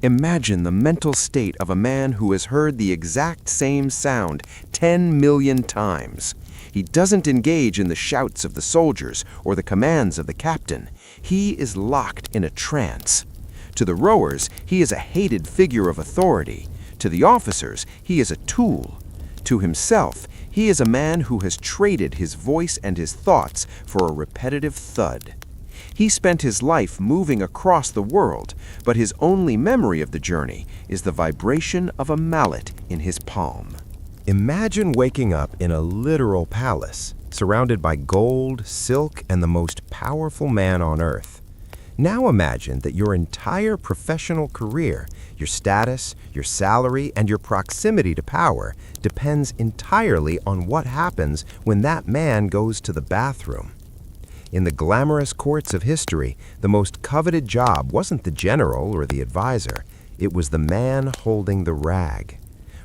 Imagine the mental state of a man who has heard the exact same sound 10 million times. He doesn't engage in the shouts of the soldiers or the commands of the captain. He is locked in a trance. To the rowers, he is a hated figure of authority. To the officers, he is a tool. To himself, he is a man who has traded his voice and his thoughts for a repetitive thud. He spent his life moving across the world, but his only memory of the journey is the vibration of a mallet in his palm. Imagine waking up in a literal palace, surrounded by gold, silk, and the most powerful man on earth. Now imagine that your entire professional career, your status, your salary, and your proximity to power depends entirely on what happens when that man goes to the bathroom. In the glamorous courts of history, the most coveted job wasn't the general or the advisor, it was the man holding the rag.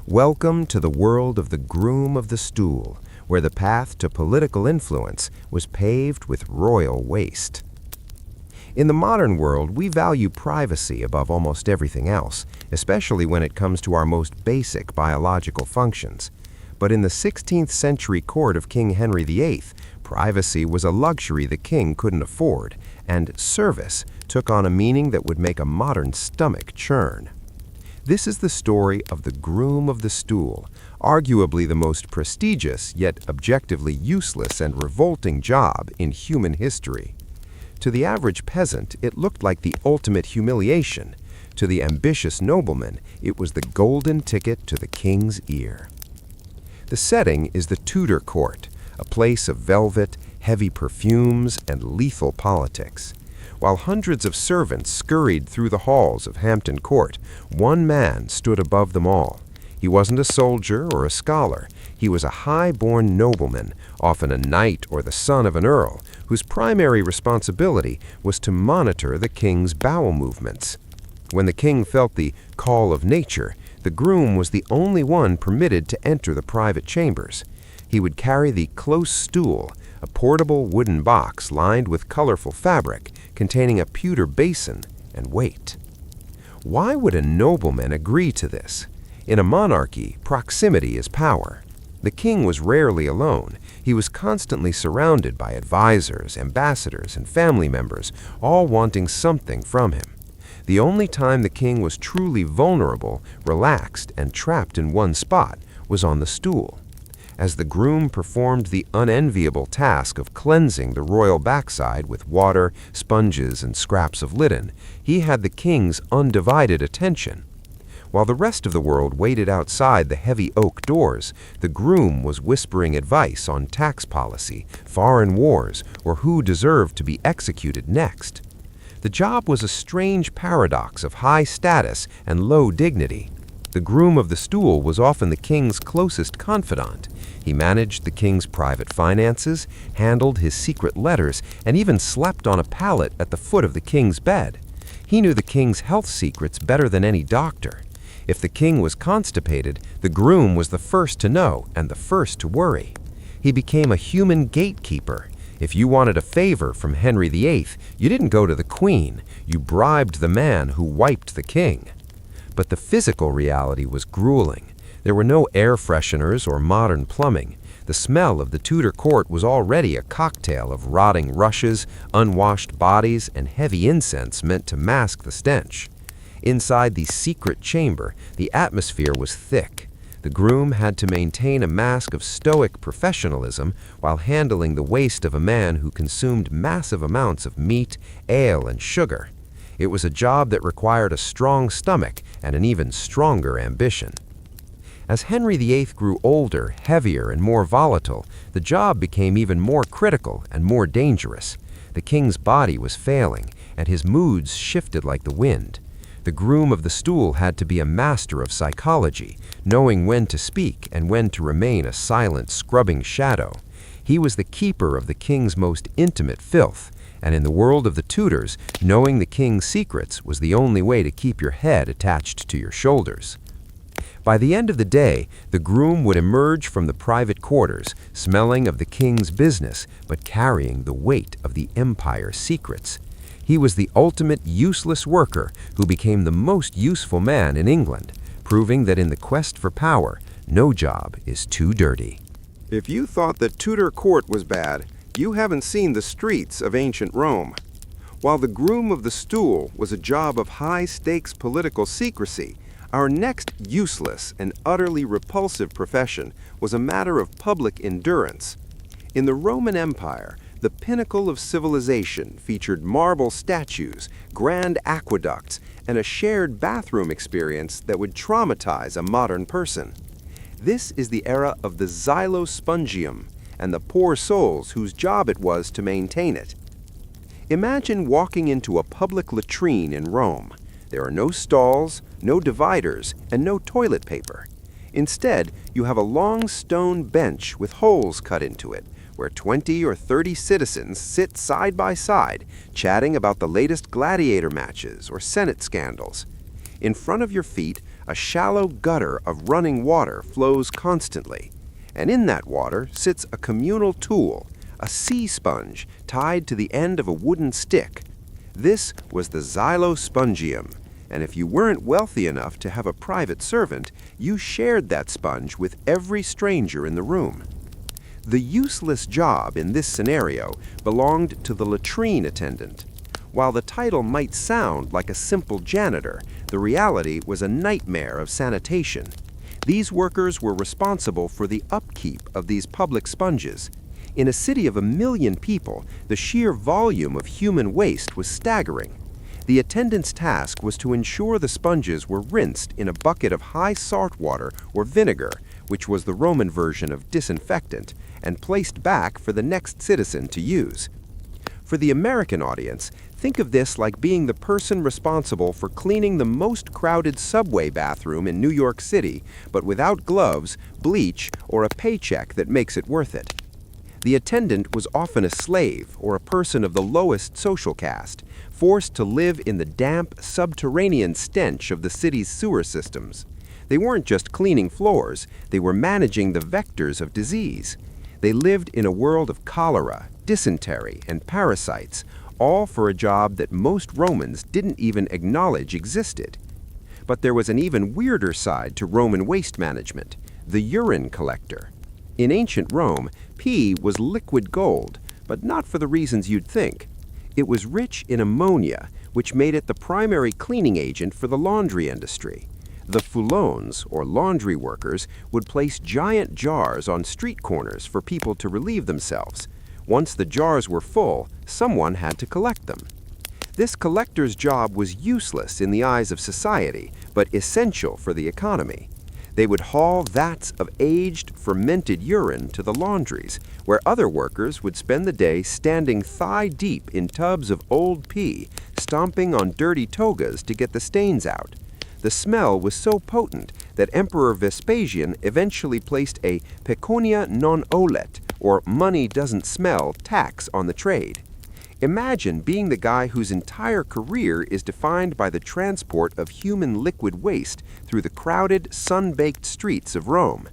Welcome to the world of the groom of the stool, where the path to political influence was paved with royal waste. In the modern world, we value privacy above almost everything else, especially when it comes to our most basic biological functions. But in the 16th century court of King Henry VIII, privacy was a luxury the king couldn't afford, and service took on a meaning that would make a modern stomach churn. This is the story of the groom of the stool, arguably the most prestigious yet objectively useless and revolting job in human history. To the average peasant, it looked like the ultimate humiliation. To the ambitious nobleman, it was the golden ticket to the king's ear. The setting is the Tudor court, a place of velvet, heavy perfumes, and lethal politics. While hundreds of servants scurried through the halls of Hampton Court, one man stood above them all. He wasn't a soldier or a scholar. He was a high-born nobleman, often a knight or the son of an earl, whose primary responsibility was to monitor the king's bowel movements. When the king felt the call of nature, the groom was the only one permitted to enter the private chambers. He would carry the close stool, a portable wooden box lined with colorful fabric containing a pewter basin, and wait. Why would a nobleman agree to this? In a monarchy, proximity is power. The king was rarely alone. He was constantly surrounded by advisors, ambassadors, and family members, all wanting something from him. The only time the king was truly vulnerable, relaxed, and trapped in one spot was on the stool. As the groom performed the unenviable task of cleansing the royal backside with water, sponges, and scraps of linen, he had the king's undivided attention. While the rest of the world waited outside the heavy oak doors, the groom was whispering advice on tax policy, foreign wars, or who deserved to be executed next. The job was a strange paradox of high status and low dignity. The groom of the stool was often the king's closest confidant. He managed the king's private finances, handled his secret letters, and even slept on a pallet at the foot of the king's bed. He knew the king's health secrets better than any doctor. If the king was constipated, the groom was the first to know and the first to worry. He became a human gatekeeper. If you wanted a favor from Henry VIII, you didn't go to the queen. You bribed the man who wiped the king. But the physical reality was grueling. There were no air fresheners or modern plumbing. The smell of the Tudor court was already a cocktail of rotting rushes, unwashed bodies, and heavy incense meant to mask the stench. Inside the secret chamber, the atmosphere was thick. The groom had to maintain a mask of stoic professionalism while handling the waste of a man who consumed massive amounts of meat, ale, and sugar. It was a job that required a strong stomach and an even stronger ambition. As Henry VIII grew older, heavier, and more volatile, the job became even more critical and more dangerous. The king's body was failing, and his moods shifted like the wind. The groom of the stool had to be a master of psychology, knowing when to speak and when to remain a silent, scrubbing shadow. He was the keeper of the king's most intimate filth, and in the world of the Tudors, knowing the king's secrets was the only way to keep your head attached to your shoulders. By the end of the day, the groom would emerge from the private quarters, smelling of the king's business, but carrying the weight of the empire's secrets. He was the ultimate useless worker who became the most useful man in England, proving that in the quest for power, no job is too dirty. If you thought the Tudor court was bad, you haven't seen the streets of ancient Rome. While the groom of the stool was a job of high-stakes political secrecy, our next useless and utterly repulsive profession was a matter of public endurance. In the Roman Empire, the pinnacle of civilization featured marble statues, grand aqueducts, and a shared bathroom experience that would traumatize a modern person. This is the era of the xylospongium and the poor souls whose job it was to maintain it. Imagine walking into a public latrine in Rome. There are no stalls, no dividers, and no toilet paper. Instead, you have a long stone bench with holes cut into it, where 20 or 30 citizens sit side by side, chatting about the latest gladiator matches or Senate scandals. In front of your feet, a shallow gutter of running water flows constantly, and in that water sits a communal tool, a sea sponge tied to the end of a wooden stick. This was the xylospongium, and if you weren't wealthy enough to have a private servant, you shared that sponge with every stranger in the room. The useless job in this scenario belonged to the latrine attendant. While the title might sound like a simple janitor, the reality was a nightmare of sanitation. These workers were responsible for the upkeep of these public sponges. In a city of 1 million people, the sheer volume of human waste was staggering. The attendant's task was to ensure the sponges were rinsed in a bucket of high salt water or vinegar, which was the Roman version of disinfectant, and placed back for the next citizen to use. For the American audience, think of this like being the person responsible for cleaning the most crowded subway bathroom in New York City, but without gloves, bleach, or a paycheck that makes it worth it. The attendant was often a slave or a person of the lowest social caste, forced to live in the damp, subterranean stench of the city's sewer systems. They weren't just cleaning floors, they were managing the vectors of disease. They lived in a world of cholera, dysentery, and parasites, all for a job that most Romans didn't even acknowledge existed. But there was an even weirder side to Roman waste management, the urine collector. In ancient Rome, pee was liquid gold, but not for the reasons you'd think. It was rich in ammonia, which made it the primary cleaning agent for the laundry industry. The foulons, or laundry workers, would place giant jars on street corners for people to relieve themselves. Once the jars were full, someone had to collect them. This collector's job was useless in the eyes of society, but essential for the economy. They would haul vats of aged, fermented urine to the laundries, where other workers would spend the day standing thigh-deep in tubs of old pee, stomping on dirty togas to get the stains out. The smell was so potent that Emperor Vespasian eventually placed a pecunia non olet, or money doesn't smell, tax on the trade. Imagine being the guy whose entire career is defined by the transport of human liquid waste through the crowded, sun-baked streets of Rome.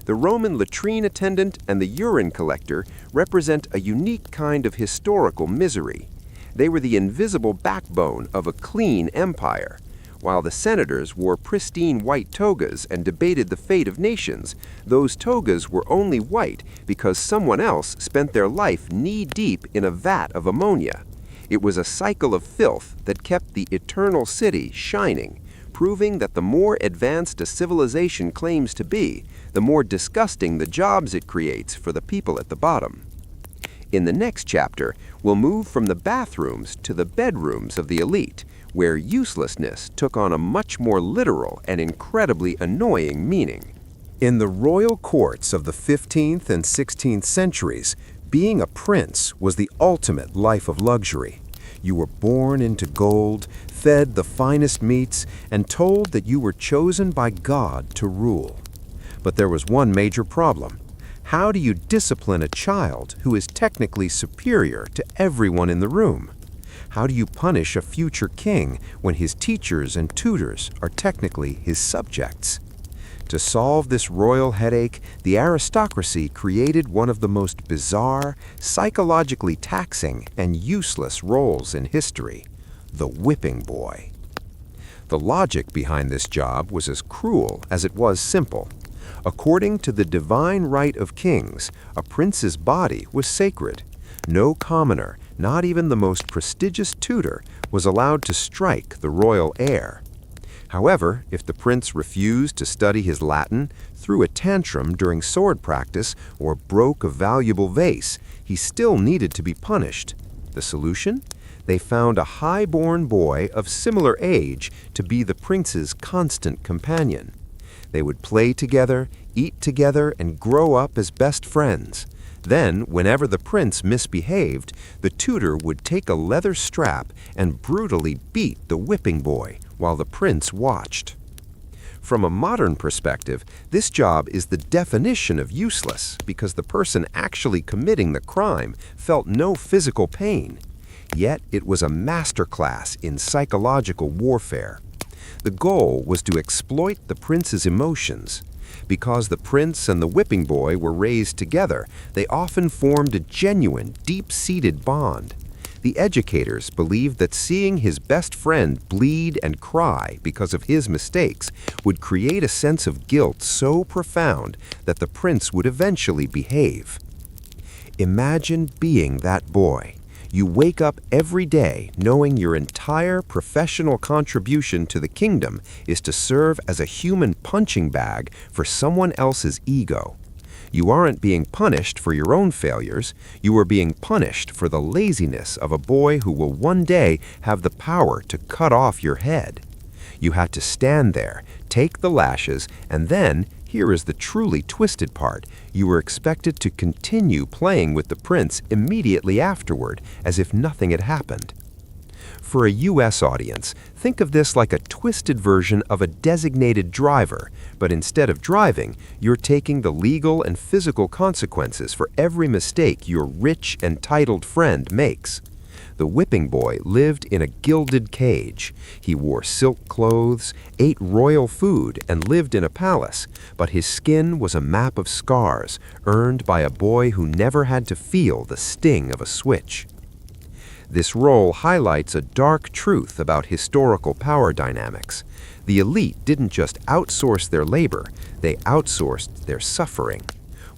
The Roman latrine attendant and the urine collector represent a unique kind of historical misery. They were the invisible backbone of a clean empire. While the senators wore pristine white togas and debated the fate of nations, those togas were only white because someone else spent their life knee-deep in a vat of ammonia. It was a cycle of filth that kept the eternal city shining, proving that the more advanced a civilization claims to be, the more disgusting the jobs it creates for the people at the bottom. In the next chapter, we'll move from the bathrooms to the bedrooms of the elite, where uselessness took on a much more literal and incredibly annoying meaning. In the royal courts of the 15th and 16th centuries, being a prince was the ultimate life of luxury. You were born into gold, fed the finest meats, and told that you were chosen by God to rule. But there was one major problem. How do you discipline a child who is technically superior to everyone in the room? How do you punish a future king when his teachers and tutors are technically his subjects? To solve this royal headache, the aristocracy created one of the most bizarre, psychologically taxing, and useless roles in history: the whipping boy. The logic behind this job was as cruel as it was simple. According to the divine right of kings, a prince's body was sacred. No commoner, not even the most prestigious tutor, was allowed to strike the royal heir. However, if the prince refused to study his Latin, threw a tantrum during sword practice, or broke a valuable vase, he still needed to be punished. The solution? They found a high-born boy of similar age to be the prince's constant companion. They would play together, eat together, and grow up as best friends. Then, whenever the prince misbehaved, the tutor would take a leather strap and brutally beat the whipping boy while the prince watched. From a modern perspective, this job is the definition of useless because the person actually committing the crime felt no physical pain. Yet it was a masterclass in psychological warfare. The goal was to exploit the prince's emotions. Because the prince and the whipping boy were raised together, they often formed a genuine, deep-seated bond. The educators believed that seeing his best friend bleed and cry because of his mistakes would create a sense of guilt so profound that the prince would eventually behave. Imagine being that boy. You wake up every day knowing your entire professional contribution to the kingdom is to serve as a human punching bag for someone else's ego. You aren't being punished for your own failures. You are being punished for the laziness of a boy who will one day have the power to cut off your head. You had to stand there, take the lashes, and then, here is the truly twisted part, you were expected to continue playing with the prince immediately afterward, as if nothing had happened. For a U.S. audience, think of this like a twisted version of a designated driver, but instead of driving, you're taking the legal and physical consequences for every mistake your rich and titled friend makes. The whipping boy lived in a gilded cage. He wore silk clothes, ate royal food, and lived in a palace, but his skin was a map of scars earned by a boy who never had to feel the sting of a switch. This role highlights a dark truth about historical power dynamics. The elite didn't just outsource their labor, they outsourced their suffering.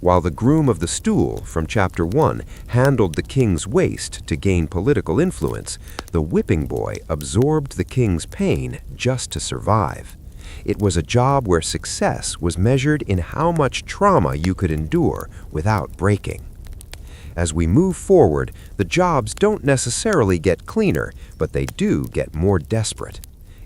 While the groom of the stool from Chapter 1 handled the king's waist to gain political influence, the whipping boy absorbed the king's pain just to survive. It was a job where success was measured in how much trauma you could endure without breaking. As we move forward, the jobs don't necessarily get cleaner, but they do get more desperate.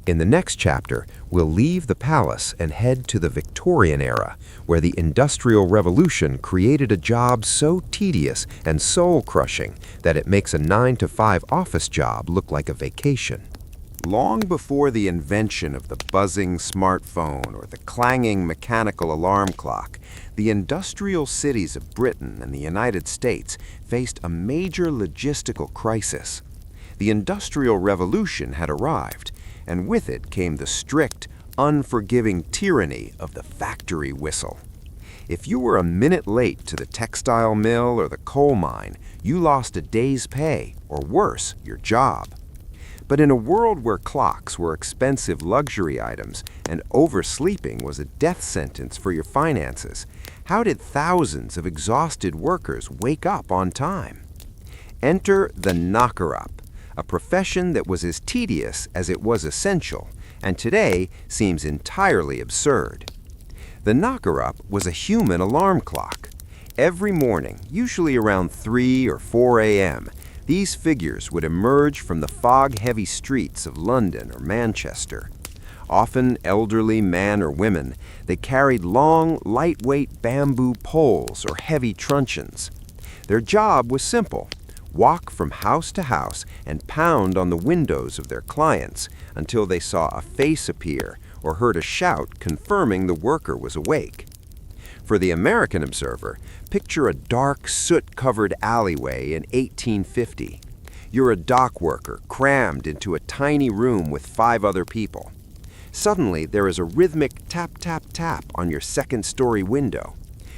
In the next chapter, we'll leave the palace and head to the Victorian era, where the Industrial Revolution created a job so tedious and soul-crushing that it makes a 9-to-5 office job look like a vacation. Long before the invention of the buzzing smartphone or the clanging mechanical alarm clock, the industrial cities of Britain and the United States faced a major logistical crisis. The Industrial Revolution had arrived, and with it came the strict, unforgiving tyranny of the factory whistle. If you were a minute late to the textile mill or the coal mine, you lost a day's pay, or worse, your job. But in a world where clocks were expensive luxury items and oversleeping was a death sentence for your finances, how did thousands of exhausted workers wake up on time? Enter the knocker-up, a profession that was as tedious as it was essential, and today seems entirely absurd. The knocker-up was a human alarm clock. Every morning, usually around 3 or 4 a.m., these figures would emerge from the fog-heavy streets of London or Manchester. Often elderly men or women, they carried long, lightweight bamboo poles or heavy truncheons. Their job was simple: walk from house to house and pound on the windows of their clients until they saw a face appear or heard a shout confirming the worker was awake. For the American observer, picture a dark, soot-covered alleyway in 1850. You're a dock worker crammed into a tiny room with 5 other people. Suddenly, there is a rhythmic tap, tap, tap on your second-story window.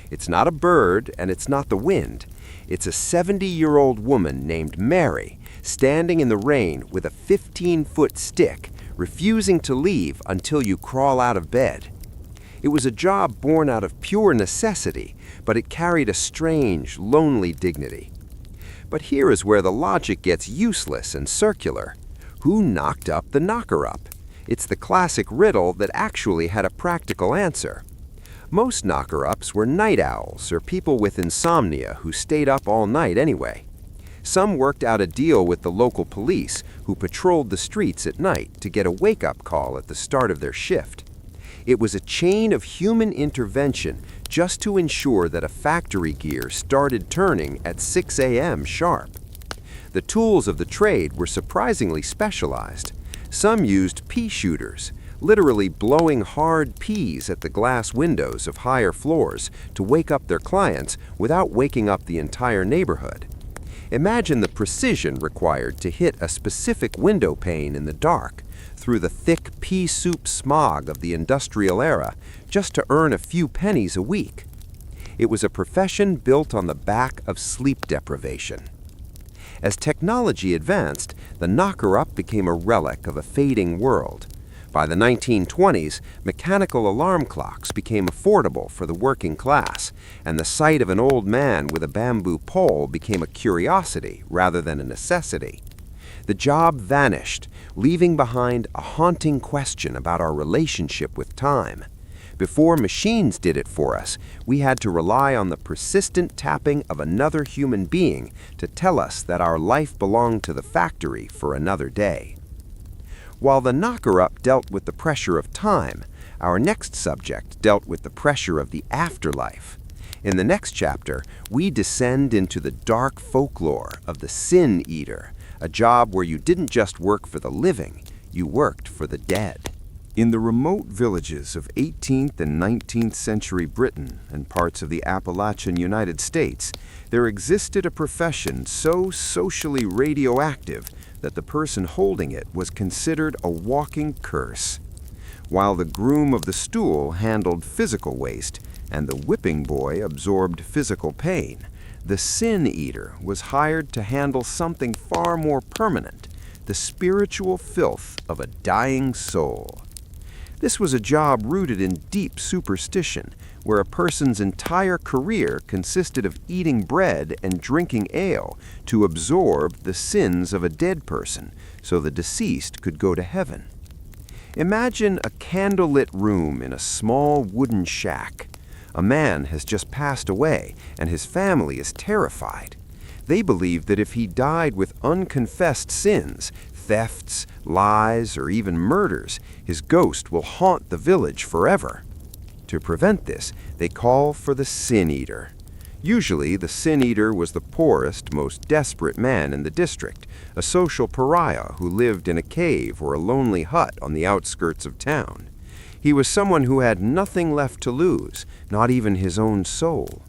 It's not a bird, and it's not the wind. It's a 70-year-old woman named Mary, standing in the rain with a 15-foot stick, refusing to leave until you crawl out of bed. It was a job born out of pure necessity, but it carried a strange, lonely dignity. But here is where the logic gets useless and circular. Who knocked up the knocker-up? It's the classic riddle that actually had a practical answer. Most knocker-ups were night owls or people with insomnia who stayed up all night anyway. Some worked out a deal with the local police who patrolled the streets at night to get a wake-up call at the start of their shift. It was a chain of human intervention just to ensure that a factory gear started turning at 6 a.m. sharp. The tools of the trade were surprisingly specialized. Some used pea shooters, literally blowing hard peas at the glass windows of higher floors to wake up their clients without waking up the entire neighborhood. Imagine the precision required to hit a specific window pane in the dark through the thick pea soup smog of the industrial era just to earn a few pennies a week. It was a profession built on the back of sleep deprivation. As technology advanced, the knocker-up became a relic of a fading world. By the 1920s, mechanical alarm clocks became affordable for the working class, and the sight of an old man with a bamboo pole became a curiosity rather than a necessity. The job vanished, leaving behind a haunting question about our relationship with time. Before machines did it for us, we had to rely on the persistent tapping of another human being to tell us that our life belonged to the factory for another day. While the knocker-up dealt with the pressure of time, our next subject dealt with the pressure of the afterlife. In the next chapter, we descend into the dark folklore of the sin eater, a job where you didn't just work for the living, you worked for the dead. In the remote villages of 18th and 19th century Britain and parts of the Appalachian United States, there existed a profession so socially radioactive that the person holding it was considered a walking curse. While the groom of the stool handled physical waste and the whipping boy absorbed physical pain, the sin eater was hired to handle something far more permanent, the spiritual filth of a dying soul. This was a job rooted in deep superstition, where a person's entire career consisted of eating bread and drinking ale to absorb the sins of a dead person so the deceased could go to heaven. Imagine a candlelit room in a small wooden shack. A man has just passed away, and his family is terrified. They believe that if he died with unconfessed sins, thefts, lies, or even murders, his ghost will haunt the village forever. To prevent this, they call for the sin eater. Usually, the sin eater was the poorest, most desperate man in the district, a social pariah who lived in a cave or a lonely hut on the outskirts of town. He was someone who had nothing left to lose, not even his own soul.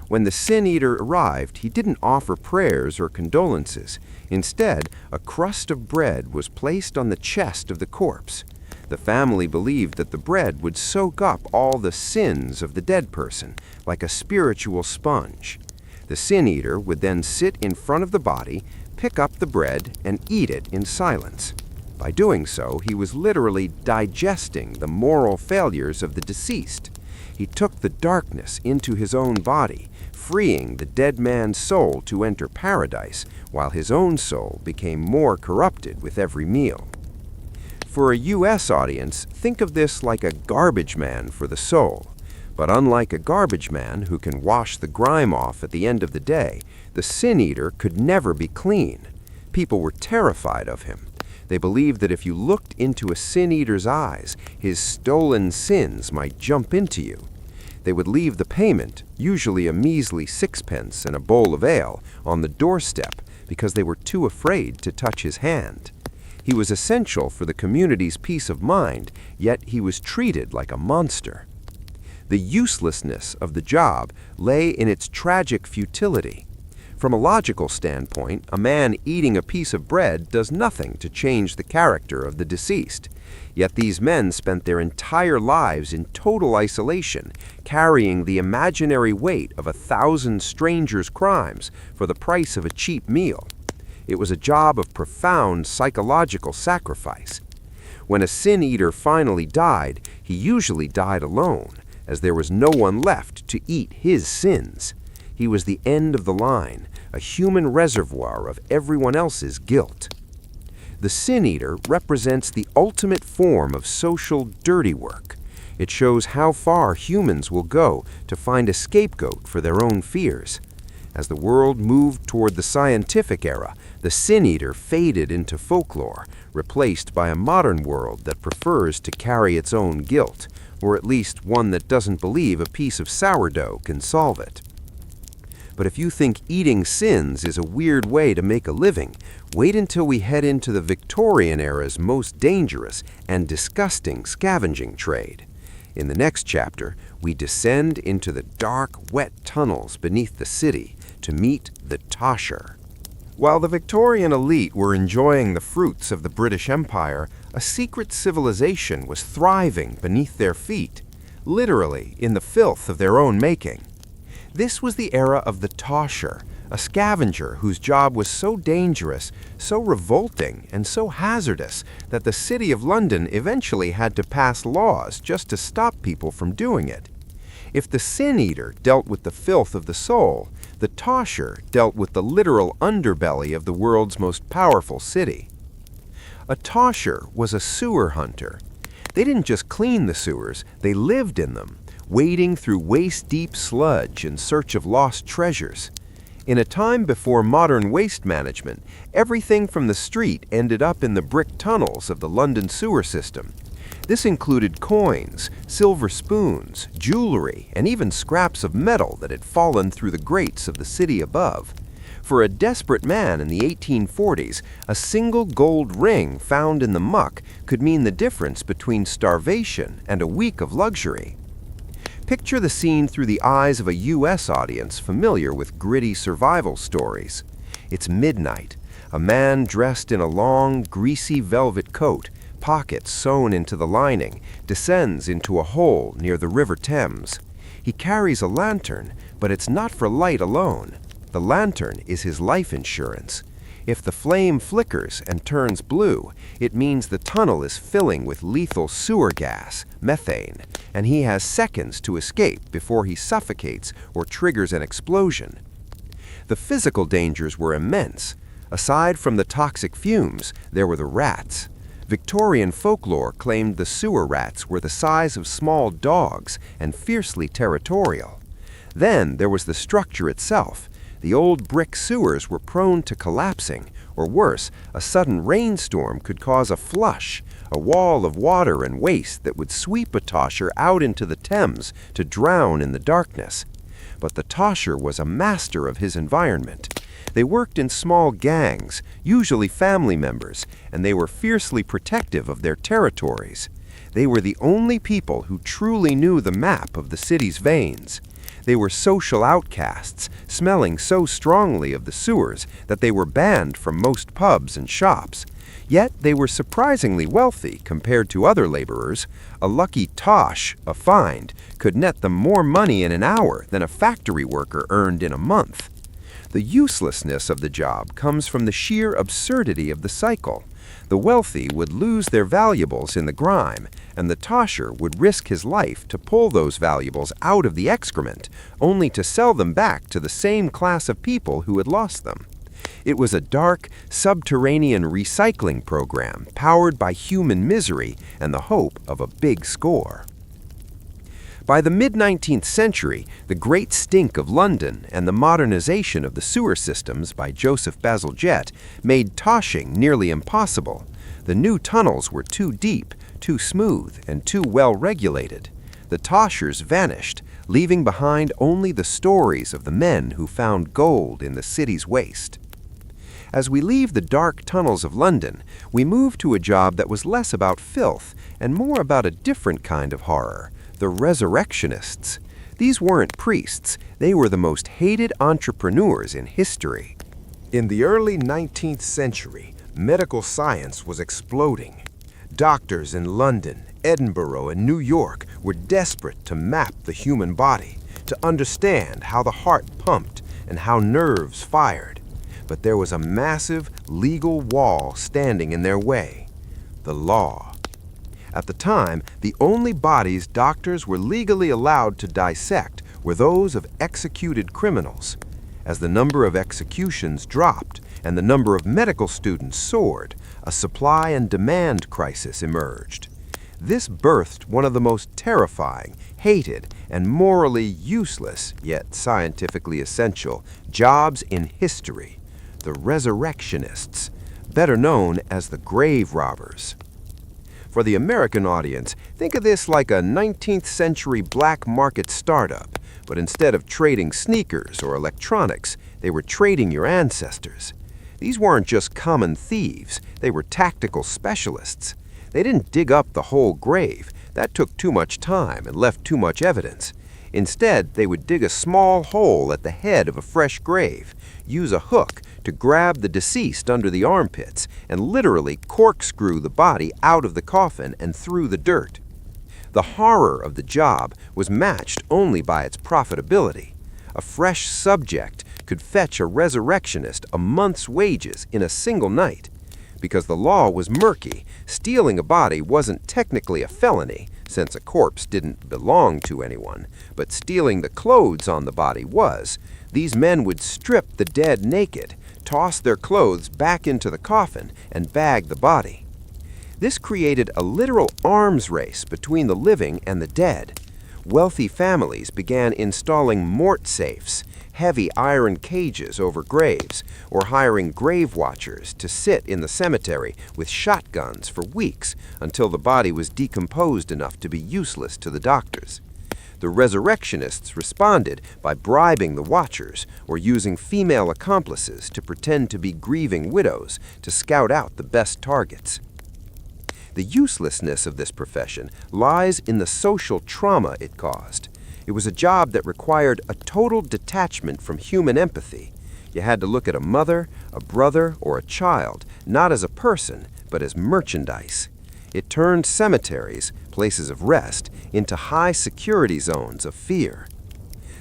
When the sin eater arrived, he didn't offer prayers or condolences. Instead, a crust of bread was placed on the chest of the corpse. The family believed that the bread would soak up all the sins of the dead person, like a spiritual sponge. The sin eater would then sit in front of the body, pick up the bread, and eat it in silence. By doing so, he was literally digesting the moral failures of the deceased. He took the darkness into his own body, freeing the dead man's soul to enter paradise, while his own soul became more corrupted with every meal. For a U.S. audience, think of this like a garbage man for the soul. But unlike a garbage man who can wash the grime off at the end of the day, the sin eater could never be clean. People were terrified of him. They believed that if you looked into a sin eater's eyes, his stolen sins might jump into you. They would leave the payment, usually a measly sixpence and a bowl of ale, on the doorstep because they were too afraid to touch his hand. He was essential for the community's peace of mind, yet he was treated like a monster. The uselessness of the job lay in its tragic futility. From a logical standpoint, a man eating a piece of bread does nothing to change the character of the deceased. Yet these men spent their entire lives in total isolation, carrying the imaginary weight of 1,000 strangers' crimes for the price of a cheap meal. It was a job of profound psychological sacrifice. When a sin eater finally died, he usually died alone, as there was no one left to eat his sins. He was the end of the line, a human reservoir of everyone else's guilt. The sin eater represents the ultimate form of social dirty work. It shows how far humans will go to find a scapegoat for their own fears. As the world moved toward the scientific era, the sin eater faded into folklore, replaced by a modern world that prefers to carry its own guilt, or at least one that doesn't believe a piece of sourdough can solve it. But if you think eating sins is a weird way to make a living, wait until we head into the Victorian era's most dangerous and disgusting scavenging trade. In the next chapter, we descend into the dark, wet tunnels beneath the city to meet the Tosher. While the Victorian elite were enjoying the fruits of the British Empire, a secret civilization was thriving beneath their feet, literally in the filth of their own making. This was the era of the Tosher, a scavenger whose job was so dangerous, so revolting, and so hazardous that the City of London eventually had to pass laws just to stop people from doing it. If the sin eater dealt with the filth of the soul, the Tosher dealt with the literal underbelly of the world's most powerful city. A Tosher was a sewer hunter. They didn't just clean the sewers, they lived in them, wading through waist-deep sludge in search of lost treasures. In a time before modern waste management, everything from the street ended up in the brick tunnels of the London sewer system. This included coins, silver spoons, jewelry, and even scraps of metal that had fallen through the grates of the city above. For a desperate man in the 1840s, a single gold ring found in the muck could mean the difference between starvation and a week of luxury. Picture the scene through the eyes of a U.S. audience familiar with gritty survival stories. It's midnight. A man dressed in a long, greasy velvet coat, pockets sewn into the lining, descends into a hole near the River Thames. He carries a lantern, but it's not for light alone. The lantern is his life insurance. If the flame flickers and turns blue, it means the tunnel is filling with lethal sewer gas, methane, and he has seconds to escape before he suffocates or triggers an explosion. The physical dangers were immense. Aside from the toxic fumes, there were the rats. Victorian folklore claimed the sewer rats were the size of small dogs and fiercely territorial. Then there was the structure itself. The old brick sewers were prone to collapsing, or worse, a sudden rainstorm could cause a flush, a wall of water and waste that would sweep a Tosher out into the Thames to drown in the darkness. But the Tosher was a master of his environment. They worked in small gangs, usually family members, and they were fiercely protective of their territories. They were the only people who truly knew the map of the city's veins. They were social outcasts, smelling so strongly of the sewers that they were banned from most pubs and shops. Yet they were surprisingly wealthy compared to other laborers. A lucky Tosh, a find, could net them more money in an hour than a factory worker earned in a month. The uselessness of the job comes from the sheer absurdity of the cycle. The wealthy would lose their valuables in the grime, and the Tosher would risk his life to pull those valuables out of the excrement, only to sell them back to the same class of people who had lost them. It was a dark, subterranean recycling program powered by human misery and the hope of a big score. By the mid-19th century, the Great Stink of London and the modernization of the sewer systems by Joseph Bazalgette made toshing nearly impossible. The new tunnels were too deep, too smooth, and too well regulated. The toshers vanished, leaving behind only the stories of the men who found gold in the city's waste. As we leave the dark tunnels of London, we move to a job that was less about filth and more about a different kind of horror. The resurrectionists. These weren't priests, they were the most hated entrepreneurs in history. In the early 19th century, medical science was exploding. Doctors in London, Edinburgh, and New York were desperate to map the human body, to understand how the heart pumped and how nerves fired. But there was a massive legal wall standing in their way: the law. At the time, the only bodies doctors were legally allowed to dissect were those of executed criminals. As the number of executions dropped and the number of medical students soared, a supply and demand crisis emerged. This birthed one of the most terrifying, hated, and morally useless, yet scientifically essential, jobs in history: the resurrectionists, better known as the grave robbers. For the American audience, think of this like a 19th century black market startup, but instead of trading sneakers or electronics, they were trading your ancestors. These weren't just common thieves, they were tactical specialists. They didn't dig up the whole grave. That took too much time and left too much evidence. Instead, they would dig a small hole at the head of a fresh grave, use a hook to grab the deceased under the armpits, and literally corkscrew the body out of the coffin and through the dirt. The horror of the job was matched only by its profitability. A fresh subject could fetch a resurrectionist a month's wages in a single night. Because the law was murky, stealing a body wasn't technically a felony, since a corpse didn't belong to anyone, but stealing the clothes on the body was. These men would strip the dead naked, toss their clothes back into the coffin, and bag the body. This created a literal arms race between the living and the dead. Wealthy families began installing mort safes, heavy iron cages over graves, or hiring grave watchers to sit in the cemetery with shotguns for weeks until the body was decomposed enough to be useless to the doctors. The resurrectionists responded by bribing the watchers or using female accomplices to pretend to be grieving widows to scout out the best targets. The uselessness of this profession lies in the social trauma it caused. It was a job that required a total detachment from human empathy. You had to look at a mother, a brother, or a child, not as a person, but as merchandise. It turned cemeteries, places of rest, into high-security zones of fear.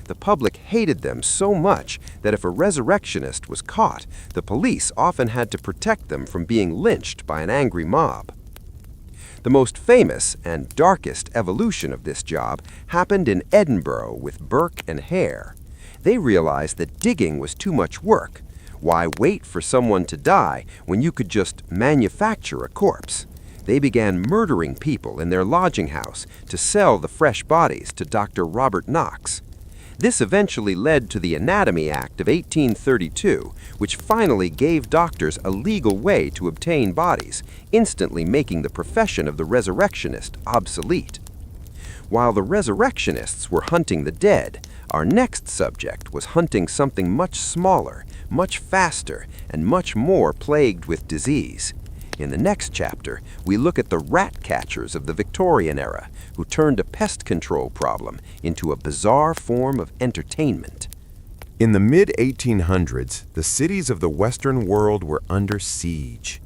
The public hated them so much that if a resurrectionist was caught, the police often had to protect them from being lynched by an angry mob. The most famous and darkest evolution of this job happened in Edinburgh with Burke and Hare. They realized that digging was too much work. Why wait for someone to die when you could just manufacture a corpse? They began murdering people in their lodging house to sell the fresh bodies to Dr. Robert Knox. This eventually led to the Anatomy Act of 1832, which finally gave doctors a legal way to obtain bodies, instantly making the profession of the resurrectionist obsolete. While the resurrectionists were hunting the dead, our next subject was hunting something much smaller, much faster, and much more plagued with disease. In the next chapter, we look at the rat catchers of the Victorian era, who turned a pest control problem into a bizarre form of entertainment. In the mid-1800s, the cities of the Western world were under siege.